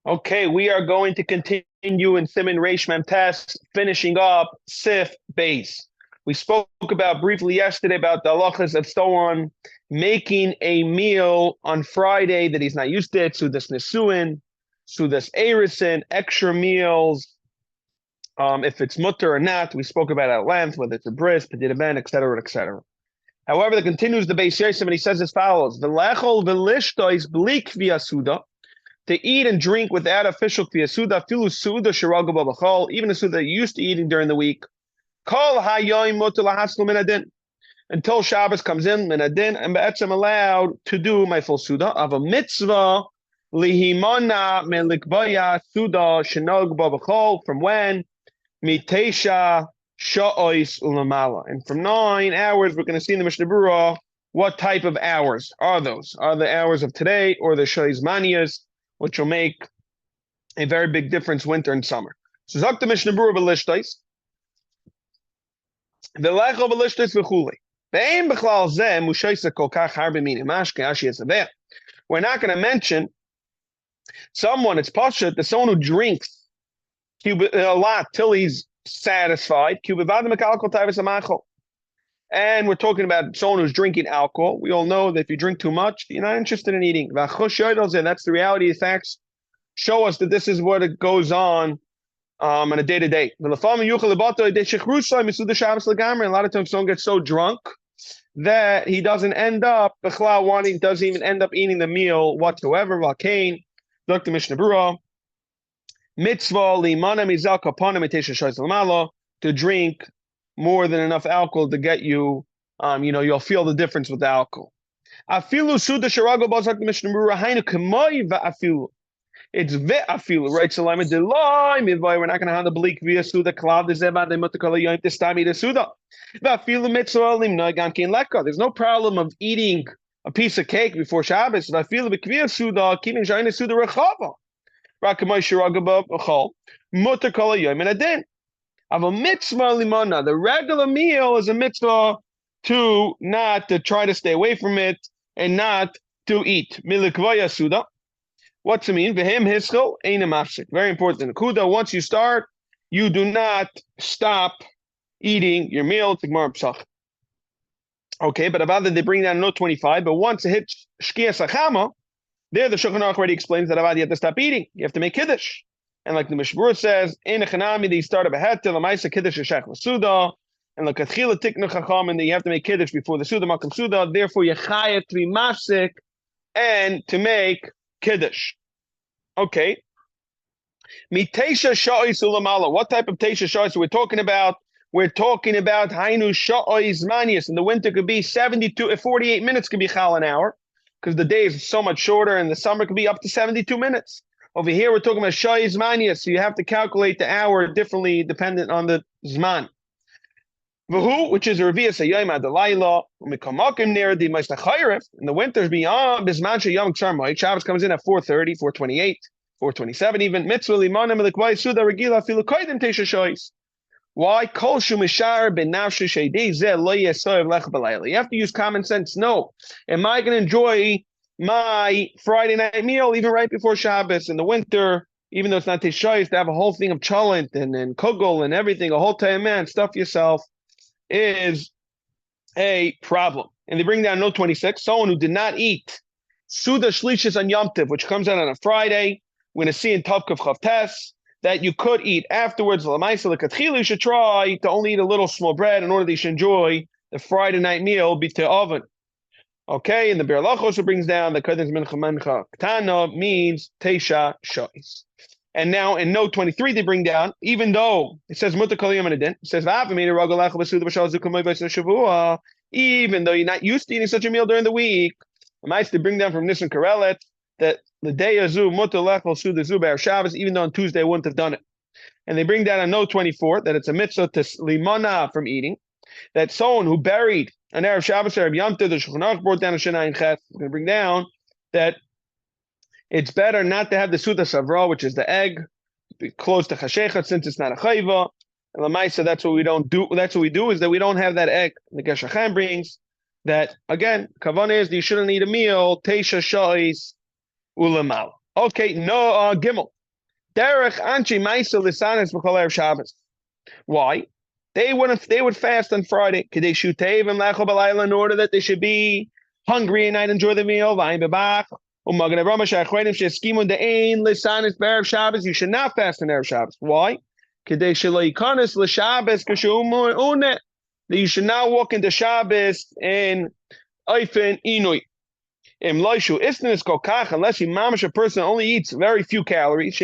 Okay, we are going to continue in Siman Reish Mem Tes, finishing up Sif Base. We spoke about briefly yesterday about the halachas of someone making a meal on Friday that he's not used to, Sudas Nesuin, Sudas Erisin, extra meals, if it's mutter or not. We spoke about at length, whether it's a bris, pedida ben, etc., etc. However, that continues the Beis Yosef, and he says as follows: V'lechol v'lishtois bli kvi suda, to eat and drink without official kviyasuda, filu suda shiragu b'chol, even a suda you used to eating during the week. Kol hayoim mutar lahaslu min adin, until Shabbos comes in min adin, and be'etzem allowed to do my full suda of a mitzvah lihimana min likbaya suda shenog b'chol, from when mitesha sha'ois ulamala, and from 9 hours we're going to see in the Mishnah Berurah what type of hours are those. Are the hours of today or the shoyz manias, which will make a very big difference winter and summer. So Zok the Mishnah Berurah b'lishtais, v'lecho b'lishtais v'chuli. Ve'im b'chlal zeh mushaisa kol kach harbe mini mashke ashi yisaveh. We're not going to mention someone, it's pashut, the someone who drinks a lot till he's satisfied. And we're talking about someone who's drinking alcohol. We all know that if you drink too much, you're not interested in eating. And that's the reality. The facts show us that this is what it goes on a day-to-day. A lot of times someone gets so drunk that he doesn't end up doesn't even end up eating the meal whatsoever. Dr. Mishnah Berurah, mitzvah limana mizal kapana mitesha shoyz lamala, to drink more than enough alcohol to get you, you'll feel the difference with the alcohol. Afilu suda sharago bazak Mishnah Berurah hainu k'moi va'afilu. It's ve'afilu, right? So we're not going to have the bleak via suda klav dezeva de mutakala yom testami de suda. Va'afilu mitzvah limna gamkin leka. There's no problem of eating a piece of cake before Shabbos. Va'afilu b'kvia suda keeping shayna suda rechava. Rakamay sharago b'chol mutakala yom and adin. Of a mitzvah limana, the regular meal is a mitzvah to try to stay away from it and not to eat. Milikvaya suda. What's it mean? V'hem hischel ein mafsik. Very important. Kuda, once you start, you do not stop eating your meal. It's Gemara Pesach. Okay, but about that they bring down note 25. But once it hits shkia sachama, there the Shulchan Aruch already explains that about you have to stop eating. You have to make kiddush. And like the Mishnah Berurah says, in a chanami, they start a behet till a ma'isa kiddush shech l'suda, and like a tchila tiknu chacham, and you have to make kiddush before the suda makam suda. Therefore, you chayet to be mafsik and to make kiddush. Okay. Mitesha sha'ois ulamala. What type of tesha sha'ois we're talking about? We're talking about hainu sha'ois manias. In the winter could be 48 minutes could be chal an hour, because the day is so much shorter, and the summer could be up to 72 minutes. Over here, we're talking about shoyz mania, so you have to calculate the hour differently dependent on the zman. V'hu, which is a revi'ah sayayim ad alayla, u'mikamakim near the ma'is nachayrev. In the winters beyond bisman sheyam kshar ma'it, Shabbos comes in at 4:30, 4:28, 4:27 even. Mitzvah limanim elikvay suda regila filu koydem tesha shoyz. Why? Kol shu mishar ben nafshu sheidi zeh lo yesoyev lech b'layla. You have to use common sense. No, am I going to enjoy my Friday night meal even right before Shabbos in the winter, even though it's not Tisha, to have a whole thing of cholent and kugel and everything, a whole time, man, stuff yourself, is a problem. And they bring down note 26, someone who did not eat Suda Shlishis on Yom Tiv, which comes out on a Friday. We're going to see in Tavkav Chavtes that you could eat afterwards. You should try to only eat a little small bread in order that you should enjoy the Friday night meal, b'te oven. Okay, and the Be'er Lachos brings down the Kodesh Mincha Mencha Ktana means Teisha Shois. And now in note 23 they bring down, even though it says Mutar Kol Yom Adin, it says even though you're not used to eating such a meal during the week, I might to bring down from Nisan Karelet that the day Azu Mutar Lechol Suda Zu Be'er Shabbos, even though on Tuesday I wouldn't have done it. And they bring down on note 24 that it's a mitzvah to limana from eating, that someone who buried an Erev Shabbos, Erev Yom Tov, the Shulchan Aruch brought down a Shana in Ches. We're going to bring down that it's better not to have the Suda Savra, which is the egg, be close to Chashechet, since it's not a Chayva. And Lamaisa, that's what we don't do. That's what we do, is that we don't have that egg. The Geshachem brings that, again, Kavan is that you shouldn't eat a meal, Teisha Shois Ulamal. Okay, no, Gimel. Derech Anchi Maisa Lisanis B'Kol Erev Shabbos. Why? They would fast on Friday. Could they shoot Tev and Lecho B'Layla in order that they should be hungry and not enjoy the meal? Vayim B'Bach. U'Magen Avrama Shachronim Sheskimun De'ein Lisanis B'Erev Shabbos. You should not fast on Erev Shabbos. Why? Could they Shelo Yikanis L'Shabbos K'Shu'umun Unet. That you should not walk into Shabbos in Eifen Inui. Unless you mamish a person only eats very few calories.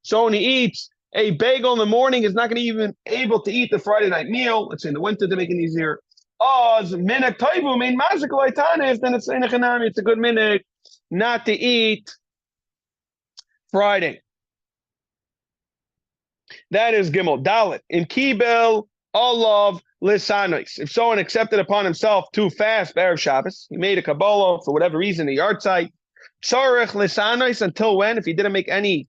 So when he eats a bagel in the morning, is not going to even able to eat the Friday night meal. Let's say in the winter to make it easier. Then it's a good minute not to eat Friday. That is Gimel. Dalit. In Kibel, Olav, Lisanos. If someone accepted upon himself to fast Erev Shabbos, he made a Kabbalah for whatever reason, a yard site. Tzarech Lisanos, until when? If he didn't make any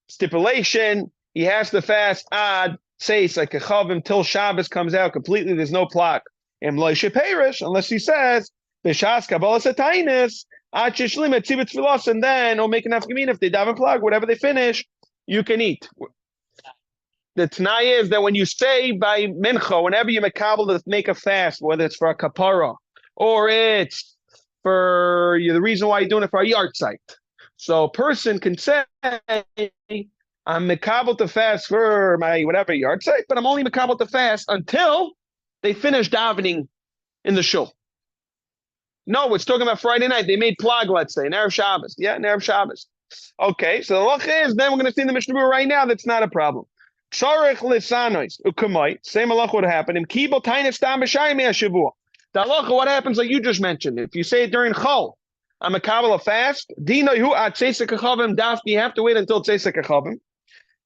stipulation, he has to fast ad seis like a chav until Shabbos comes out completely. There's no plot. Unless he says B'shas Kabbalah Satainis, ad shishlim et tzibit tfilos, and then or make an afkamin if they daven plug, whatever they finish, you can eat. The t'nai is that when you say by mincha, whenever you makabel to make a fast, whether it's for a kapara or it's for the reason why you're doing it for a yard site. So a person can say, I'm makabel to fast for my whatever yard site, but I'm only makabel to fast until they finish davening in the shul. No, it's talking about Friday night. They made plag, let's say, in Erev Shabbos. Yeah, in Erev Shabbos. Okay, so the halacha is, then we're going to see in the Mishnah right now, that's not a problem. Tzarech Lisanos, ukamai, same halacha would happen. In Kibel Tainis Tam B'Shayim Yashavua. The halacha, what happens like you just mentioned? If you say it during Chol, I'm a Kabbalah fast, Dino Hu at Tzeisek Achavim Daf, you have to wait until Tzeisek Achavim.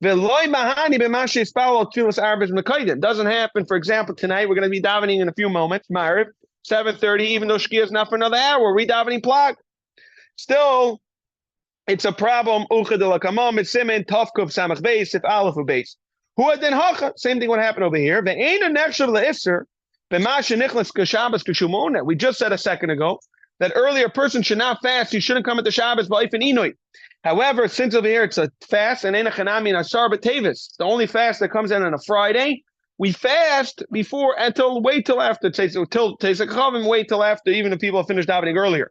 Veloy Mahani B'Mashe Spalo Tfilas Arvis Mekaydim. Doesn't happen, for example, tonight, we're going to be davening in a few moments, Ma'ariv, 7:30, even though Shkia is not for another hour, we davening plag. Still, it's a problem. Ucha de la Kamam, it's Siman, Tavkov Samach Beis, if Aleph Beis. Who had then hacha? Same thing would happen over here. We just said a second ago that earlier person should not fast. You shouldn't come at the Shabbos. However, since over here it's a fast and the only fast that comes in on a Friday, we fast before wait till after wait till after, even if people have finished davening earlier.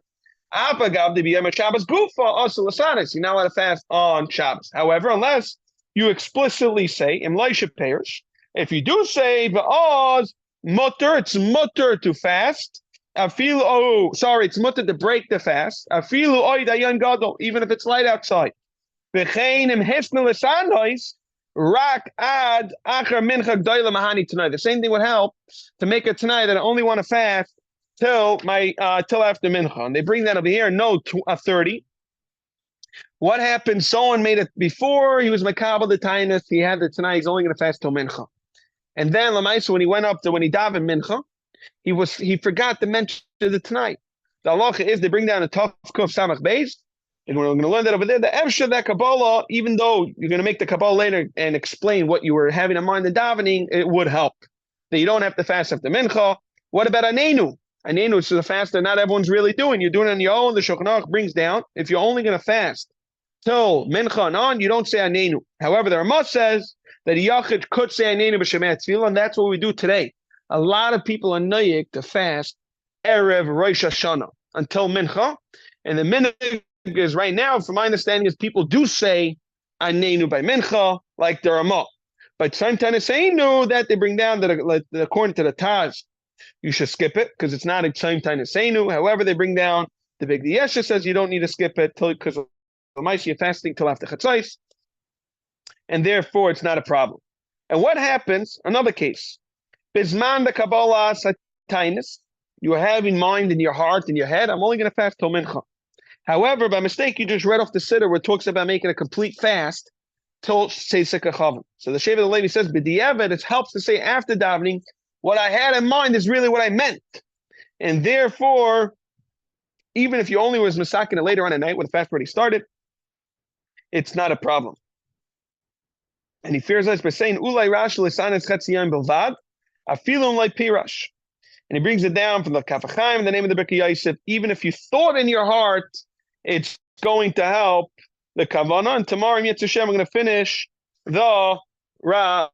You're not allowed to fast on Shabbos. However, unless you explicitly say, if you do say, mutter, it's mutter to fast. It's mutter to break the fast. Even if it's light outside. The same thing would help to make it tonight that I only want to fast till after mincha. And they bring that over here, no 30. What happened? Someone made it before he was makabel the tainus. He had it tonight. He's only going to fast till mincha, and then lamaisa when he davened mincha, he forgot to mention the tonight. The halacha is they bring down a tough kuf samach beis, and we're going to learn that over there. The efsha that kabbalah, even though you're going to make the kabbalah later and explain what you were having in mind in davening, it would help that you don't have to fast after mincha. What about anenu? Anenu is a fast that not everyone's really doing. You're doing it on your own. The Shulchan Aruch brings down if you're only going to fast till mincha and on, you don't say anenu. However, the Ramah says that a yachid could say anenu b'shemei tefillah, and that's what we do today. A lot of people are noyik to fast erev Rosh Hashanah until mincha, and the minhag is right now, from my understanding, is people do say anenu by mincha like the Ramah, but sometimes sayinu that they bring down that according to the Taz, you should skip it because it's not a sometimes sayinu. However, they bring down the big Yesha says you don't need to skip it because you're fasting till after Chatzais, and therefore it's not a problem. And what happens? Another case. Bisman the Kabbalah Satainis, you have in mind in your heart, in your head, I'm only going to fast till mincha. However, by mistake, you just read off the siddur where it talks about making a complete fast till Seisek Achavim. So the Sheva the lady says, b'diavad, it helps to say after davening, what I had in mind is really what I meant. And therefore, even if you only was masakin it later on at night when the fast already started, it's not a problem. And he fears us by saying, Ulay Rash Lisanis Chatziyam Bilvad, Afilun like Pirash. And he brings it down from the Kaf HaChaim in the name of the Birkei Yosef. Even if you thought in your heart, it's going to help the Kavanah. And tomorrow, Mitzvah Shem, we're going to finish the Ramah.